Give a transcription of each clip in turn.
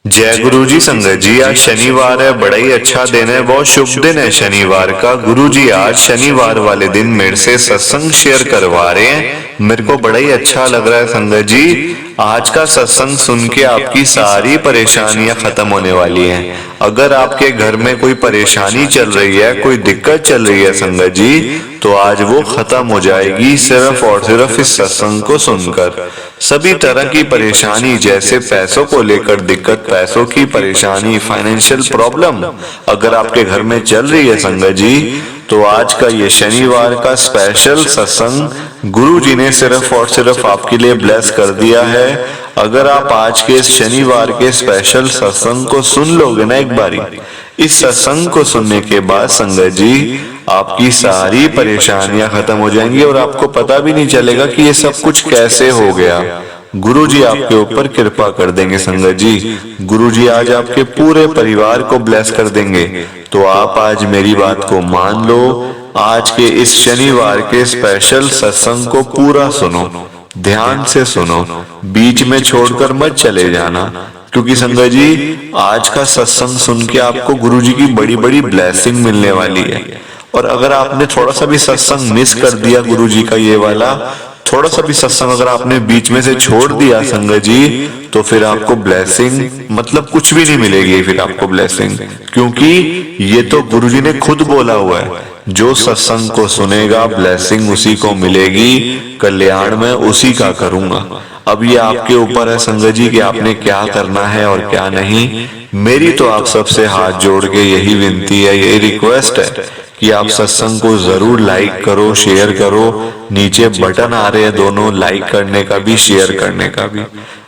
जय गुरु जी। संगत जी, आज शनिवार है, बड़ा ही अच्छा दिन है, बहुत शुभ दिन है शनिवार का। गुरु जी आज शनिवार वाले दिन मेरे से सत्संग शेयर करवा रहे हैं। मेरे को बड़ा ही अच्छा लग रहा है संगत जी। आज का सत्संग सुन के आपकी सारी परेशानियां खत्म होने वाली हैं। अगर आपके घर में कोई परेशानी चल रही है, कोई दिक्कत चल रही है संगत जी, तो आज वो खत्म हो जाएगी सिर्फ और सिर्फ इस सत्संग को सुनकर। सभी तरह की परेशानी, जैसे पैसों को लेकर दिक्कत, पैसों की परेशानी, फाइनेंशियल प्रॉब्लम अगर आपके घर में चल रही है संगत जी, तो आज का ये शनिवार का स्पेशल सत्संग गुरु जी ने सिर्फ और सिर्फ आपके लिए ब्लेस कर दिया है। अगर आप आज के इस शनिवार के स्पेशल सत्संग को सुन लोगे ना एक बारी, इस सत्संग को सुनने के बाद संगत जी आपकी सारी परेशानियां खत्म हो जाएंगी और आपको पता भी नहीं चलेगा कि ये सब कुछ कैसे हो गया। गुरु जी आपके ऊपर कृपा कर देंगे संगत जी। गुरु जी आज आपके पूरे परिवार को ब्लेस कर देंगे। तो आप आज मेरी बात को मान लो, आज के इस शनिवार के स्पेशल सत्संग को पूरा सुनो, ध्यान से सुनो, बीच में छोड़कर मत चले जाना, क्योंकि संगत जी आज का सत्संग सुन के आपको गुरु जी की बड़ी बड़ी ब्लेसिंग मिलने वाली है। और अगर आपने थोड़ा सा भी सत्संग मिस कर दिया गुरु जी का ये वाला, थोड़ा सा भी सत्संग अगर आपने बीच में से छोड़ दिया संगत जी, तो फिर आपको ब्लेसिंग मतलब कुछ भी नहीं मिलेगी फिर आपको ब्लेसिंग, क्योंकि ये तो गुरु जी ने खुद बोला हुआ है, जो सत्संग को सुनेगा ब्लेसिंग उसी को मिलेगी, कल्याण में उसी का करूंगा। अब ये आपके ऊपर है संगत जी कि आपने क्या करना है और क्या नहीं। मेरी तो आप सबसे हाथ जोड़ के यही विनती है, यही रिक्वेस्ट है कि आप सत्संग को जरूर लाइक करो, शेयर करो। नीचे बटन आ रहे हैं दोनों, लाइक करने का भी, शेयर करने का भी।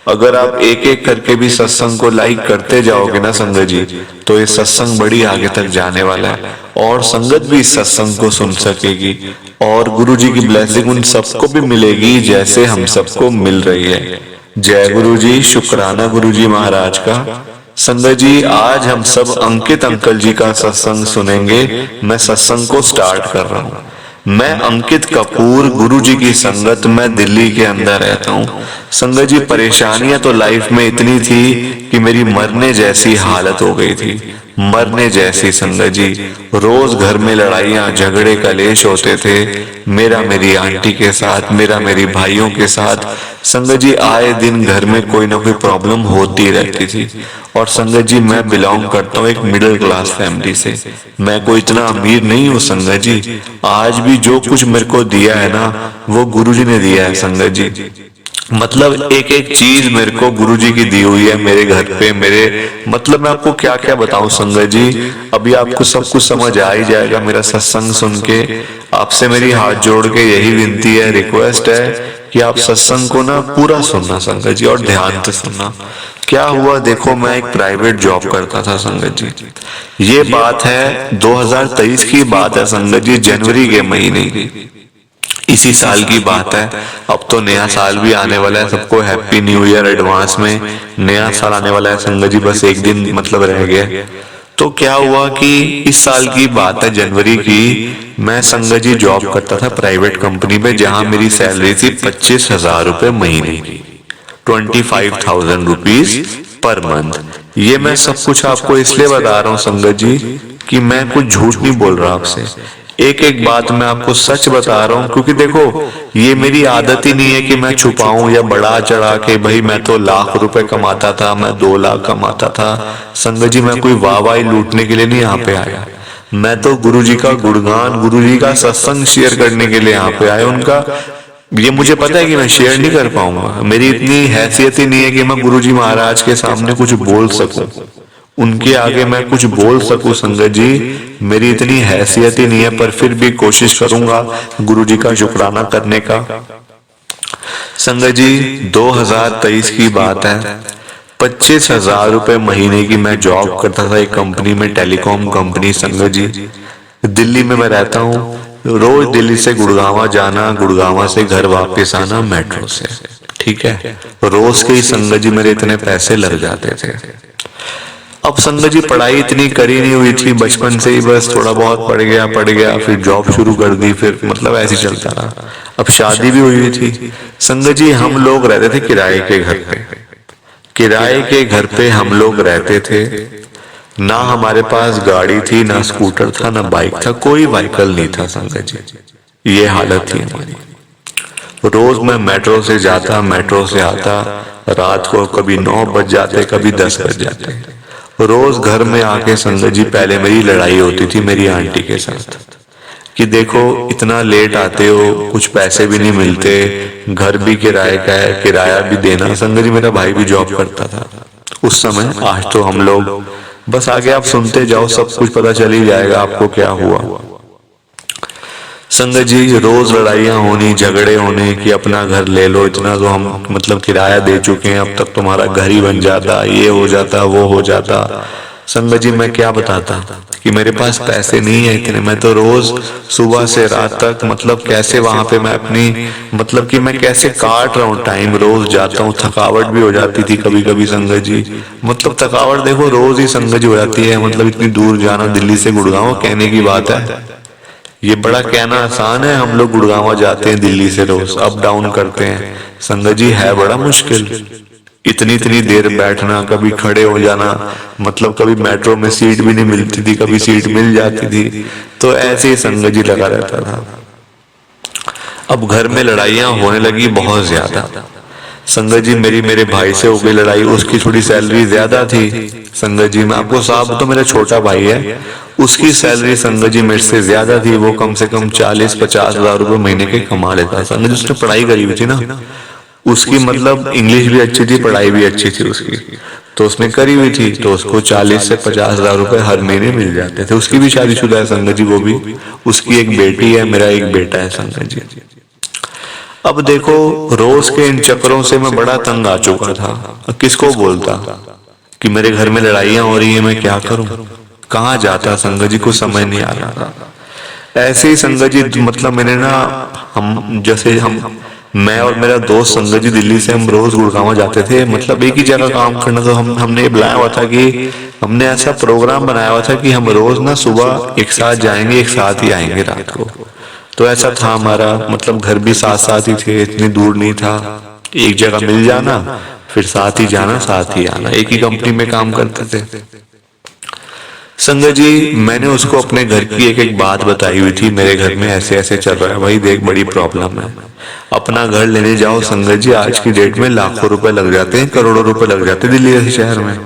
अगर आप एक एक करके भी सत्संग को लाइक करते जाओगे ना संगत जी, तो ये सत्संग बड़ी आगे तक जाने वाला है और संगत भी इस सत्संग को सुन सकेगी और गुरु जी की ब्लेसिंग उन सबको भी मिलेगी जैसे हम सबको मिल रही है। जय गुरु जी, शुक्राना गुरु जी महाराज का। संगत जी आज हम सब अंकित अंकल जी का सत्संग सुनेंगे। मैं सत्संग को स्टार्ट कर रहा हूँ। मैं अंकित कपूर, गुरु जी की संगत में दिल्ली के अंदर रहता हूँ। संगत जी परेशानियां तो लाइफ में इतनी थी कि मेरी मरने जैसी हालत हो गई थी, मरने जैसी संगत जी। रोज घर में लड़ाइयां झगड़े कलेश होते थे, मेरा मेरी आंटी के साथ, मेरा मेरी भाइयों के साथ। संगत जी आए दिन घर में कोई ना कोई प्रॉब्लम होती रहती थी। और संगत जी मैं बिलोंग करता हूँ एक मिडिल क्लास फैमिली से, मैं कोई इतना अमीर नहीं हूँ संगत जी। आज भी जो कुछ मेरे को दिया है ना, वो गुरु जी ने दिया है संगत जी। मतलब एक एक चीज मेरे को गुरु जी की दी हुई है मेरे घर पे। मेरे मतलब मैं आपको क्या क्या बताऊं संगत जी, अभी आपको सब कुछ समझ आ ही जाएगा मेरा सत्संग सुन के। आपसे मेरी हाथ जोड़ के यही विनती है, रिक्वेस्ट है कि आप सत्संग को ना पूरा सुनना संगत जी और ध्यान से सुनना। क्या हुआ देखो, मैं एक प्राइवेट जॉब करता था संगत जी। ये बात है 2023 की बात है संगत जी, जनवरी के महीने की, इसी साल की बात है। अब तो नया साल भी आने वाला है, सबको हैप्पी न्यू ईयर एडवांस में। नया साल आने वाला है संगत जी, बस एक दिन मतलब रह गया। तो क्या हुआ कि इस साल की बात है जनवरी की, मैं संगत जी जॉब करता था प्राइवेट कंपनी में, जहां मेरी सैलरी थी 25,000 रुपए महीने की, 25,000 रुपीज पर मंथ। ये मैं सब कुछ आपको इसलिए बता रहा हूँ संगत जी कि मैं कुछ झूठ नहीं बोल रहा आपसे, एक एक बात मैं आपको सच बता रहा हूँ। क्योंकि देखो ये मेरी आदत ही नहीं है कि मैं छुपाऊं या बढ़ा चढ़ा के, भाई मैं तो लाख रुपए कमाता था, मैं 2 लाख कमाता था। संगत जी मैं कोई वाहवाही लूटने के लिए नहीं यहाँ पे आया, मैं तो गुरु जी का गुणगान, गुरु जी का सत्संग शेयर करने के लिए यहाँ पे आया। उनका ये मुझे पता है कि मैं शेयर नहीं कर पाऊंगा, मेरी इतनी हैसियत ही नहीं है कि मैं गुरु जी महाराज के सामने कुछ बोल सकूं, उनके आगे मैं कुछ बोल सकूं संगत जी, मेरी इतनी हैसियत ही नहीं है। पर फिर भी कोशिश करूंगा गुरु जी का शुक्राना करने का। संगत जी 2023 की बात है, 25,000 रुपए महीने की मैं जॉब करता था एक कंपनी में, टेलीकॉम कंपनी संगत जी। दिल्ली में मैं रहता हूँ, रोज दिल्ली से गुड़गांव जाना, गुड़गांव से घर वापस आना मेट्रो से, ठीक है। रोज के ही संगत जी मेरे इतने पैसे लग जाते थे। अब संगत जी पढ़ाई इतनी करी नहीं हुई थी बचपन से ही, बस थोड़ा बहुत पढ़ गया, फिर जॉब शुरू कर दी, फिर मतलब ऐसे चलता रहा। अब शादी भी हुई थी संगत जी, हम लोग रहते थे किराए के घर पे। किराए के घर पे हम लोग रहते थे। ना हमारे पास गाड़ी थी, ना स्कूटर था, ना बाइक था, कोई व्हीकल नहीं था संगत जी। ये हालत थी हमारी। रोज मैं मेट्रो से जाता, मेट्रो से आता, रात को कभी 9 बज जाते, कभी 10 बज जाते। रोज घर में आके संगत जी पहले मेरी लड़ाई होती थी मेरी आंटी के साथ कि देखो इतना लेट आते हो, कुछ पैसे भी नहीं मिलते, घर भी किराए का है, किराया भी देना। संगत जी मेरा भाई भी जॉब करता था उस समय। आज तो हम लोग बस आगे आप सुनते जाओ, सब कुछ पता चल ही जाएगा आपको क्या हुआ। संगत जी रोज लड़ाइयाँ होनी, झगड़े होने कि अपना घर ले लो, इतना तो हम मतलब किराया दे चुके हैं, अब तक तुम्हारा घर ही बन जाता, ये हो जाता, वो हो जाता। संगत जी मैं क्या बताता कि मेरे पास पैसे नहीं है इतने। मैं तो रोज सुबह से रात तक मतलब कैसे वहां पे मैं अपनी मतलब कि मैं कैसे काट रहा हूँ टाइम, रोज जाता हूँ, थकावट भी हो जाती थी कभी कभी संगत जी। मतलब थकावट देखो रोज ही संगत जी हो जाती है, मतलब इतनी दूर जाना, दिल्ली से गुड़गांव कहने की बात है। ये बड़ा कहना आसान है, हम लोग गुड़गांव जाते हैं दिल्ली से, रोज अप डाउन करते हैं। संगत जी है बड़ा मुश्किल, इतनी इतनी देर बैठना, कभी खड़े हो जाना, मतलब कभी मेट्रो में सीट भी नहीं मिलती थी, कभी सीट मिल जाती थी, तो ऐसे ही संगत जी लगा रहता था। अब घर में लड़ाइयां होने लगी बहुत ज्यादा। संगत जी मेरी मेरे भाई से हो गई लड़ाई, उसकी थोड़ी सैलरी ज्यादा थी। संगत जी मैं आपको साहब तो मेरा छोटा भाई है, उसकी सैलरी संगत जी मेरे से ज्यादा थी। वो कम से कम 40-50 हजार रुपए महीने के कमा लेता। संगत जी उसने पढ़ाई करी हुई थी ना, उसकी मतलब इंग्लिश भी अच्छी थी, पढ़ाई भी अच्छी थी उसकी, तो उसने करी हुई थी, तो उसको 40 से 50 हजार रुपए हर महीने मिल जाते थे। उसकी भी शादीशुदा है संगत जी, वो भी, उसकी एक बेटी है, मेरा एक बेटा है संगत जी। अब देखो रोज के इन चक्करों से मैं बड़ा तंग आ चुका था। किसको बोलता कि मेरे घर में लड़ाइयां हो रही है, मैं क्या करूं, कहाँ जाता संगत जी, को समझ नहीं आ रहा था। ऐसे ही संगत जी मतलब मैंने ना, हम जैसे हम मैं और मेरा दोस्त संगत जी दिल्ली से हम रोज गुड़गांव जाते थे, मतलब एक ही जगह काम करना। तो हमने बुलाया हुआ था कि हमने ऐसा प्रोग्राम बनाया हुआ था कि हम रोज ना सुबह एक साथ जाएंगे, एक साथ ही आएंगे रात को। तो ऐसा था हमारा, मतलब घर भी साथ साथ ही थे, इतनी दूर नहीं था, एक जगह मिल जाना, फिर साथ ही जाना, साथ ही आना, एक ही कंपनी में काम करते थे। संगत जी मैंने उसको अपने घर की एक एक बात बताई हुई थी, मेरे घर में ऐसे ऐसे चल रहा है भाई, देख बड़ी प्रॉब्लम है। अपना घर लेने जाओ संगत जी, आज की डेट में लाखों रुपए लग जाते हैं, करोड़ों रुपए लग जाते हैं दिल्ली जैसे शहर में।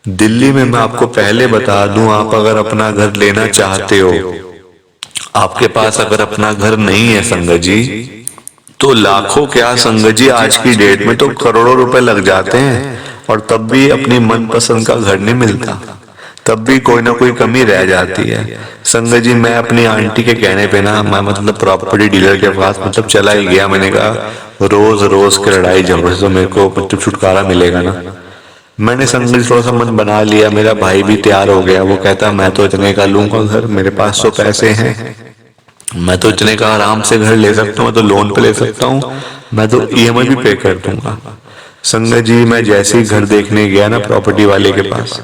दिल्ली में मैं आपको पहले बता दूं, आप अगर अपना घर लेना चाहते हो, आपके पास अगर अपना घर नहीं है संगत जी, तो लाखों क्या संगत जी, आज की डेट में तो करोड़ों रुपए लग जाते हैं, और तब भी अपनी मनपसंद का घर नहीं मिलता, तब भी कोई ना कोई कमी रह जाती है। संगत जी मैं अपनी आंटी के कहने पे ना, मैं मतलब प्रॉपर्टी डीलर के पास मतलब चला ही गया। मैंने कहा रोज रोज की लड़ाई झगड़े से मेरे को मतलब छुटकारा मिलेगा ना। मैंने संगत जी थोड़ा सा मन बना लिया, मेरा भाई भी तैयार हो गया। वो कहता मैं तो इतने का लूंगा घर, मेरे पास तो पैसे हैं, मैं तो इतने का आराम से घर ले सकता हूँ, मैं तो लोन पे ले सकता हूँ, मैं तो ईएमआई भी पे कर दूंगा। संगत जी मैं जैसे ही घर देखने गया ना प्रॉपर्टी वाले के पास,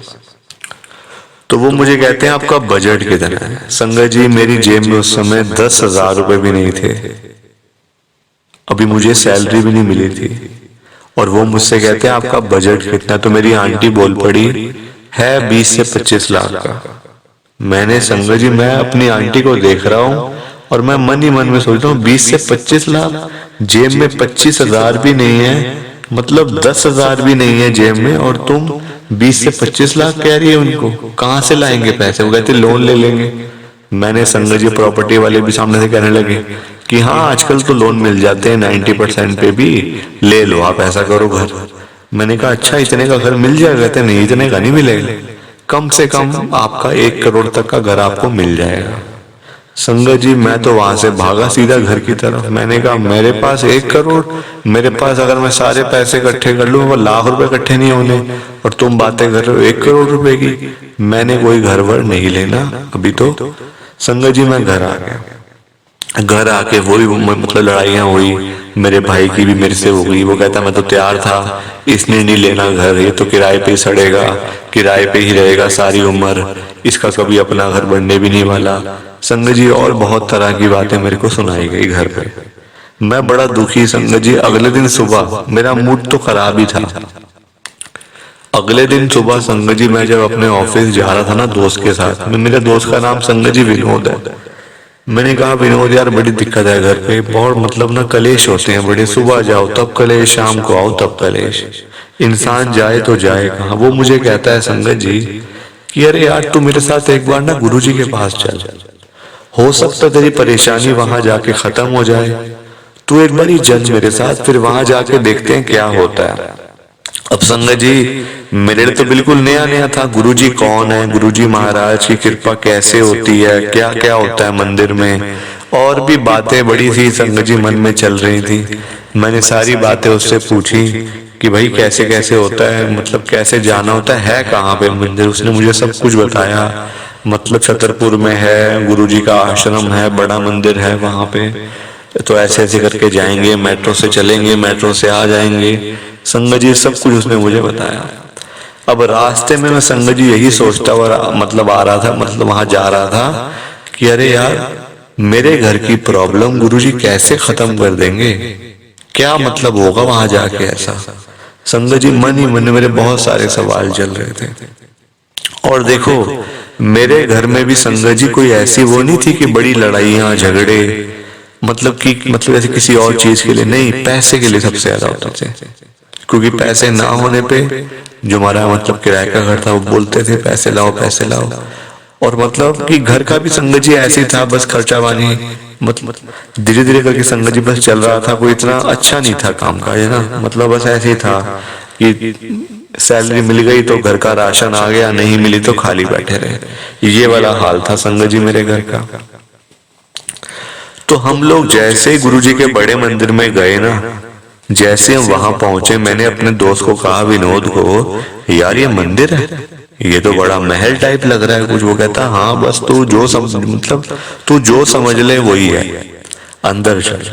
तो वो मुझे कहते हैं आपका बजट कितना है। संगत जी मेरी जेब में उस समय 10,000 रुपए भी नहीं थे, अभी मुझे सैलरी भी नहीं मिली थी, और वो मुझसे कहते हैं आपका बजट कितना। तो मेरी आंटी बोल पड़ी है 20 से 25 लाख का। मैंने संगत जी मैं अपनी आंटी को देख रहा हूँ और मैं मन ही मन में सोचता हूँ 20 से 25 लाख, जेब में 25,000 भी नहीं है, मतलब 10,000 भी नहीं है जेब में, और तुम 20 से 25 लाख कह रही है उनको, कहाँ से लाएंगे पैसे। वो कहते लोन ले लेंगे। मैंने संगत जी प्रॉपर्टी वाले भी सामने से कहने लगे कि हाँ आजकल तो लोन मिल जाते हैं 90% पे भी, ले लो आप, ऐसा करो घर। मैंने कहा अच्छा इतने का घर मिल जाएगा। कहते नहीं इतने का नहीं मिलेगा, कम से कम आपका 1 करोड़ तक का घर आपको मिल जाएगा। संगत जी मैं तो वहां से भागा सीधा घर की तरफ। मैंने कहा मेरे पास 1 करोड़, मेरे पास अगर मैं सारे पैसे इकट्ठे कर लूं वो लाख रुपए इकट्ठे नहीं होने, और तुम बातें कर रहे हो 1 करोड़ रुपए की। मैंने कोई घर वर नहीं लेना अभी तो। संगत जी मैं घर आ गया। घर आके वही मतलब लड़ाइयाँ हुई, मेरे भाई की भी मेरे से हो गई। वो कहता मैं तो तैयार था, इसने नहीं लेना घर, ये तो किराए पे ही सड़ेगा, किराए पे ही रहेगा सारी उम्र, इसका कभी अपना घर बनने भी नहीं वाला। संगत जी और बहुत तरह की बातें मेरे को सुनाई गई घर पे। मैं बड़ा दुखी संगत जी। अगले दिन सुबह मेरा मूड तो खराब ही था, अगले दिन सुबह संगत जी मैं जब अपने ऑफिस जा रहा था ना दोस्त के साथ में, मेरे दोस्त का नाम संगत जी विनोद है। मैंने कहा विनोद यार बड़ी दिक्कत है घर पे, बहुत मतलब ना कलेश होते हैं बड़े, सुबह जाओ तब कलेश, शाम को आओ तब कलेश, इंसान जाए तो जाए कहाँ। वो मुझे कहता है संगत जी कि अरे यार तू मेरे साथ एक बार ना गुरुजी के पास चल, हो सकता तेरी परेशानी वहां जाके खत्म हो जाए, तू एक बार ही चल मेरे साथ, फिर वहां जाके देखते हैं क्या होता है। अब संगत जी मेरे लिए तो बिल्कुल नया नया था, गुरुजी कौन है, गुरुजी महाराज की कृपा कैसे होती है, क्या क्या होता है मंदिर में, और भी बातें बड़ी सी संगत जी मन में चल रही थी। मैंने सारी बातें उससे पूछी कि भाई कैसे कैसे होता है, मतलब कैसे जाना होता है कहाँ पे मंदिर। उसने मुझे सब कुछ बताया, मतलब छतरपुर में है गुरुजी का आश्रम है, बड़ा मंदिर है वहां पे, तो ऐसे ऐसे करके जाएंगे, मेट्रो से चलेंगे, मेट्रो से आ जाएंगे। संगत जी सब कुछ उसने मुझे बताया। अब रास्ते में मैं संगत जी यही सोचता हुआ मतलब आ रहा था, मतलब वहां जा रहा था कि अरे यार मेरे घर की प्रॉब्लम गुरुजी कैसे खत्म कर देंगे, क्या मतलब होगा वहां जाके ऐसा। संगत जी मन ही मन में मेरे बहुत सारे सवाल चल रहे थे। और देखो मेरे घर में भी संगत जी कोई ऐसी वो नहीं थी कि बड़ी लड़ाइयां झगड़े, मतलब ऐसे किसी और चीज के लिए नहीं, पैसे के लिए सबसे ज्यादा होते थे। क्योंकि पैसे ना होने पे जो हमारा मतलब किराए का घर था वो बोलते थे पैसे लाओ पैसे लाओ, और मतलब कि घर का भी संगत जी ऐसे था, बस खर्चा पानी मतलब धीरे धीरे करके संगत जी बस चल रहा था, कोई इतना अच्छा नहीं था काम का, है ना, मतलब बस ऐसे ही था कि सैलरी मिल गई तो घर का राशन आ गया, नहीं मिली तो खाली बैठे रहे, ये वाला हाल था संगत जी मेरे घर का। तो हम लोग जैसे ही गुरुजी के बड़े मंदिर में गए ना, जैसे हम वहां पहुंचे, मैंने अपने दोस्त को कहा विनोद को, यार ये मंदिर है, ये तो बड़ा महल टाइप लग रहा है कुछ। वो कहता हाँ बस तू जो तू जो समझ ले वही है, अंदर चल।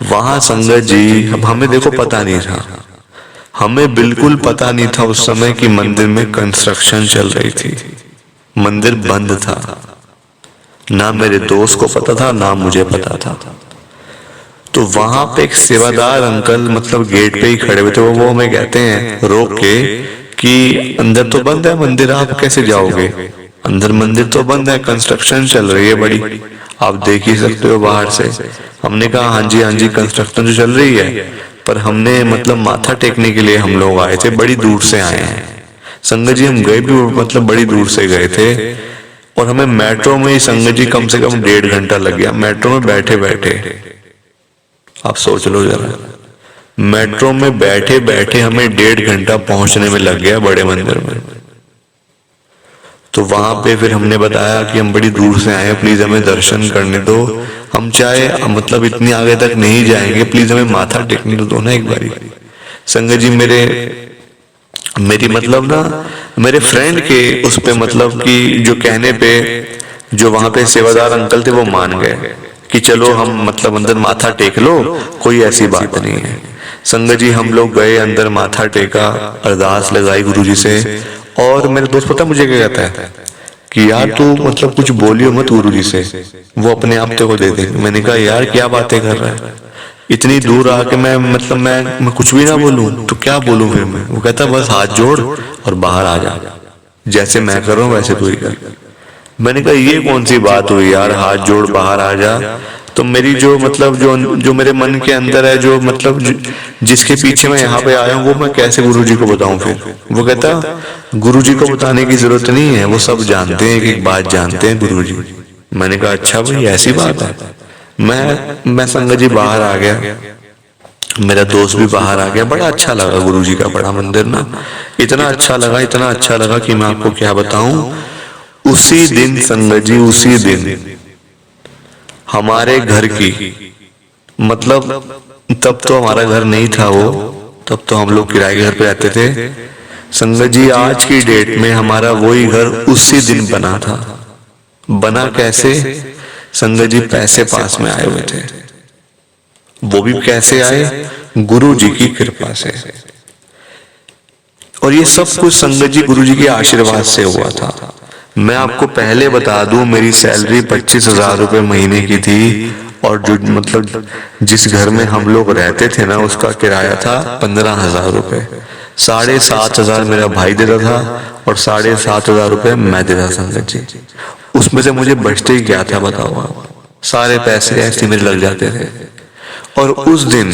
वहां संगत जी अब हमें देखो पता नहीं था, हमें बिल्कुल पता नहीं था उस समय कि मंदिर में कंस्ट्रक्शन चल रही थी, मंदिर बंद था, ना मेरे दोस्त को पता था ना मुझे पता था। तो वहां पे एक सेवादार अंकल मतलब गेट पे ही खड़े हुए थे, वो हमें कहते हैं रोक के कि अंदर तो बंद है मंदिर, आप कैसे जाओगे, अंदर मंदिर तो बंद है, कंस्ट्रक्शन चल रही है बड़ी, आप देख ही सकते हो बाहर से। हमने कहा हाँ जी कंस्ट्रक्शन जो चल रही है, पर हमने मतलब माथा टेकने के लिए हम लोग आए थे, बड़ी दूर से आए हैं। संगत जी हम गए भी मतलब बड़ी दूर से गए थे, और हमें मेट्रो में ही संगत जी कम से कम 1.5 घंटा लग गया मेट्रो में बैठे बैठे। आप सोच लो जरा, मेट्रो में बैठे बैठे हमें 1.5 घंटा पहुंचने में लग गया बड़े मंदिर में। तो वहां पे फिर हमने बताया कि हम बड़ी दूर से आए, प्लीज हमें दर्शन करने दो, हम चाहे मतलब इतनी आगे तक नहीं जाएंगे, प्लीज हमें माथा टेकने दो ना एक बारी। संगत जी मेरी मतलब ना मेरे फ्रेंड के उस पे मतलब कि जो कहने पे जो वहां पे सेवादार अंकल थे वो मान गए कि चलो हम मतलब अंदर माथा टेक लो, कोई ऐसी बात नहीं है। संगत जी हम लोग गए अंदर, माथा टेका, अरदास लगाई गुरुजी से, और मेरे दोस्त पता मुझे क्या कहता है कि यार तू मतलब कुछ बोलियो मत गुरुजी से, वो अपने आप तेरे को दे देंगे। मैंने कहा यार क्या बातें कर रहा है, इतनी दूर आके मैं मतलब मैं कुछ भी ना बोलूं तो क्या बोलूं फिर मैं। वो कहता बस हाथ जोड़ और बाहर आ जा, जैसे मैं कर रहा हूं वैसे तू ही कर। मैंने कहा ये कौन सी बात हुई यार, हाथ जोड़ बाहर आ जा। तो मेरी जो मतलब जो मेरे मन के अंदर है, जो मतलब जिसके पीछे मैं यहाँ पे आया हूँ, वो मैं कैसे गुरुजी को बताऊं फिर। वो कहता गुरुजी को बताने की जरूरत नहीं है, वो सब जानते हैं, एक बात जानते हैं गुरुजी। मैंने कहा अच्छा भाई ऐसी बात है। मैं संगत जी बाहर आ गया, मेरा दोस्त भी बाहर आ गया, बड़ा अच्छा लगा गुरुजी का बड़ा मंदिर ना, इतना अच्छा लगा कि मैं आपको क्या बताऊं। उसी दिन संगत जी, उसी दिन हमारे घर की मतलब तब तो हमारा घर नहीं था वो, तब तो हम लोग किराए के घर पे रहते थे। संगत जी आज की डेट में हमारा वही घर उसी दिन बना था। बना कैसे? संगत जी पैसे पास में आए हुए थे, वो भी कैसे आए? गुरु जी की कृपा से। और ये सब कुछ संगत जी गुरु जी के आशीर्वाद से हुआ था। मैं आपको पहले बता दूं, मेरी सैलरी 25,000 रुपए महीने की थी, और जो मतलब जिस घर में हम लोग रहते थे ना, उसका किराया था 15,000 रुपए। 7,500 मेरा भाई देता था और 7,500 रुपये मैं देता संगत जी। उसमें से मुझे बचते ही क्या था बताओ आप, सारे पैसे ऐसे मेरे लग जाते थे। और उस दिन,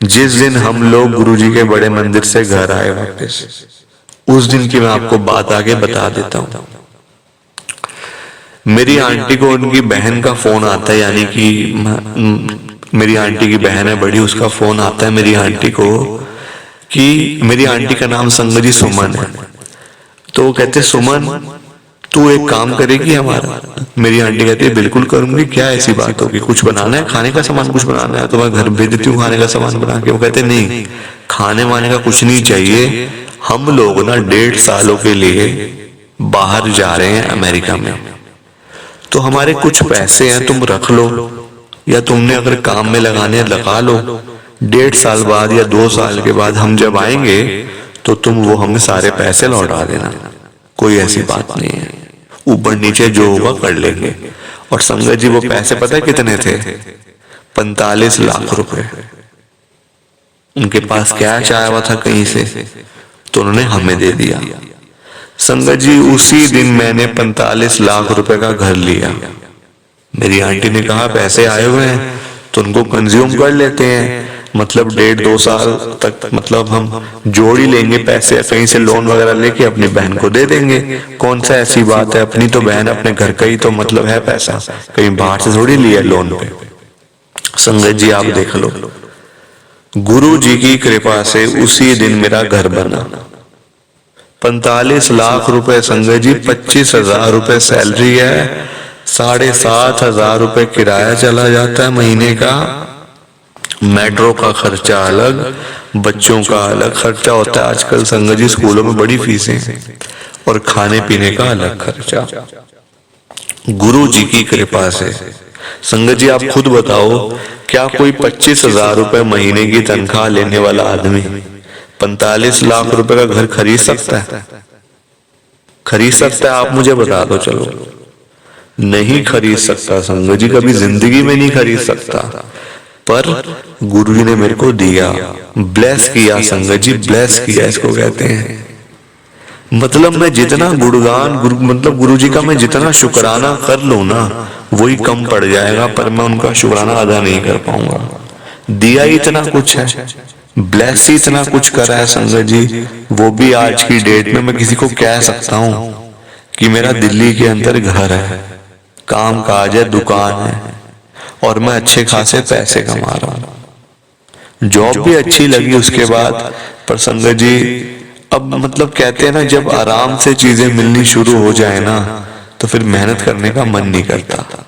जिस दिन हम लोग गुरुजी के बड़े मंदिर से घर आए वापस, उस दिन की मैं आपको बात आगे बता देता हूँ। मेरी आंटी को उनकी बहन का फोन आता है, यानी कि मेरी आंटी की बहन है बड़ी, उसका फोन आता है मेरी आंटी को कि मेरी आंटी का नाम संगत जी सुमन है। तो वो कहते सुमन तू एक काम करेगी हमारा? मेरी आंटी कहती है बिल्कुल करूंगी, क्या ऐसी बात होगी, कुछ बनाना है, खाने का सामान कुछ बनाना है तो मैं घर भेज देती हूँ खाने का सामान बना के। वो कहते नहीं, खाने वाने का कुछ नहीं चाहिए, हम लोग ना 1.5 सालों के लिए बाहर जा रहे हैं अमेरिका में, तो हमारे कुछ पैसे हैं तुम रख लो, या तुमने अगर काम में लगाने हैं लगा लो, 1.5 साल बाद या 2 साल के बाद हम जब आएंगे तो तुम वो हमें सारे पैसे लौटा देना, कोई ऐसी बात नहीं है, ऊपर नीचे जो होगा कर लेंगे। और संगत जी वो पैसे पता है कितने थे? 45 लाख रुपए उनके पास कैश आया हुआ था कहीं से, तो उन्होंने हमें दे दिया। संगत जी उसी दिन मैंने 45 लाख रुपए का घर लिया। मेरी आंटी ने कहा पैसे आए हुए हैं तो उनको कंज्यूम कर लेते हैं, मतलब 1.5-2 साल तक मतलब हम जोड़ ही लेंगे पैसे, कहीं से लोन वगैरह लेके अपनी बहन को दे देंगे। कौन सा ऐसी बात है, अपनी तो बहन, अपने घर का ही तो मतलब है पैसा, कहीं बाहर से थोड़ी लिया लोन पे। संगत जी आप देख लो, गुरु जी की कृपा से उसी दिन मेरा घर बना। 45 लाख रुपए संगत जी, 25,000 रुपए सैलरी है, 7,500 रुपए किराया चला जाता है महीने का, मेट्रो का खर्चा अलग, बच्चों का अलग खर्चा होता है आजकल संगत जी, स्कूलों में बड़ी फीसें, और खाने पीने का अलग खर्चा। गुरु जी की कृपा से संगत जी आप खुद बताओ, क्या कोई 25,000 रुपए महीने की तनख्वाह लेने वाला आदमी 45 लाख रुपए का घर खरीद सकता है? खरीद सकता है? आप मुझे बता दो। चलो नहीं खरीद सकता संगत जी, कभी जिंदगी में नहीं खरीद सकता, पर गुरुजी ने मेरे को दिया, ब्लेस किया संगत जी, ब्लेस किया इसको कहते हैं। मतलब मैं जितना गुणगान मतलब गुरुजी का मैं जितना शुक्राना कर लूं ना वही कम पड़ जाएगा, पर मैं उनका शुक्राना अदा नहीं कर पाऊंगा। दिया ही इतना कुछ है, ब्लेस ही इतना कुछ करा है संगत जी, वो भी आज की डेट में मैं किसी को कह सकता हूँ कि मेरा दिल्ली के अंदर घर है, काम काज है, दुकान है, और मैं अच्छे खासे पैसे कमा रहा हूँ, जॉब भी अच्छी लगी उसके बाद। पर संगत जी अब मतलब कहते हैं ना, जब आराम से चीजें मिलनी शुरू हो जाए ना तो फिर मेहनत करने का मन नहीं करता।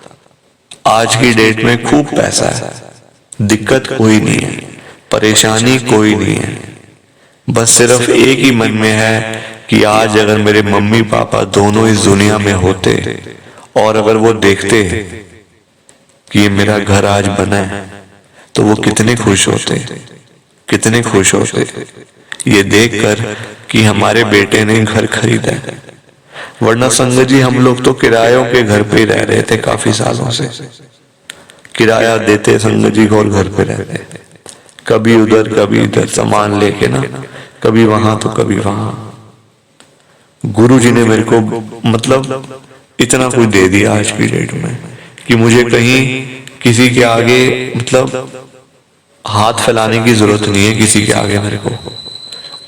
आज की डेट में खूब पैसा है, दिक्कत कोई नहीं है, परेशानी कोई नहीं है, बस सिर्फ एक ही मन में है कि आज अगर मेरे मम्मी पापा दोनों इस दुनिया में होते और अगर वो देखते कि ये मेरा घर आज बना है तो वो कितने खुश होते, कितने खुश होते ये देखकर कि हमारे बेटे ने घर खरीदा है। वरना संगत जी हम लोग तो किरायों के घर पे ही रह रहे थे, काफी सालों से किराया देते संगत जी को और घर पे रहते, कभी उधर कभी इधर सामान लेके ना, कभी वहां तो कभी वहां। गुरु जी ने मेरे को मतलब इतना कुछ दे दिया आज की डेट में कि मुझे कहीं किसी के आगे मतलब हाथ फैलाने की जरूरत नहीं है किसी के आगे। मेरे को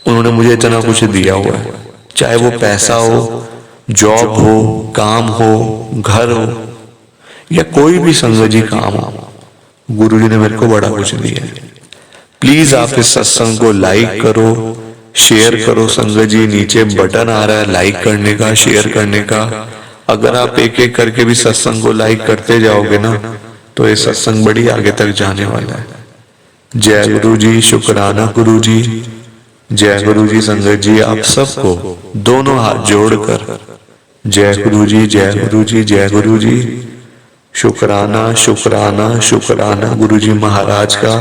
उन्होंने मुझे इतना कुछ दिया हुआ है, चाहे वो पैसा हो, जॉब हो, काम हो, घर हो, या कोई भी संगत जी काम हो, गुरु जी ने मेरे को बड़ा कुछ दिया है। प्लीज आप इस सत्संग को लाइक करो, शेयर करो संगत जी, नीचे बटन आ रहा है लाइक करने का, शेयर करने का। अगर आप एक एक करके भी सत्संग को लाइक करते जाओगे ना तो ये सत्संग बड़ी आगे तक जाने वाला है। जय गुरु जी, शुक्राना गुरु जी, जय गुरु जी। संगत जी आप सबको दोनों हाथ जोड़कर जय गुरु जी, जय गुरु जी, जय गुरु जी। शुक्राना शुक्राना शुक्राना गुरु जी महाराज का,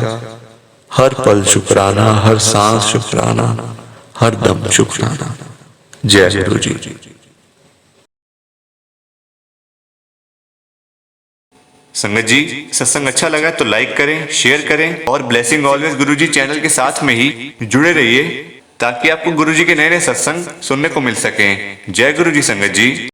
हर पल शुक्राना, हर सांस शुक्राना, हर दम शुक्राना। जय गुरु जी। संगत जी सत्संग अच्छा लगा तो लाइक करें, शेयर करें और ब्लेसिंग ऑलवेज गुरुजी चैनल के साथ में ही जुड़े रहिए। ताकि आपको गुरुजी के नए नए सत्संग सुनने को मिल सके। जय गुरुजी संगत जी।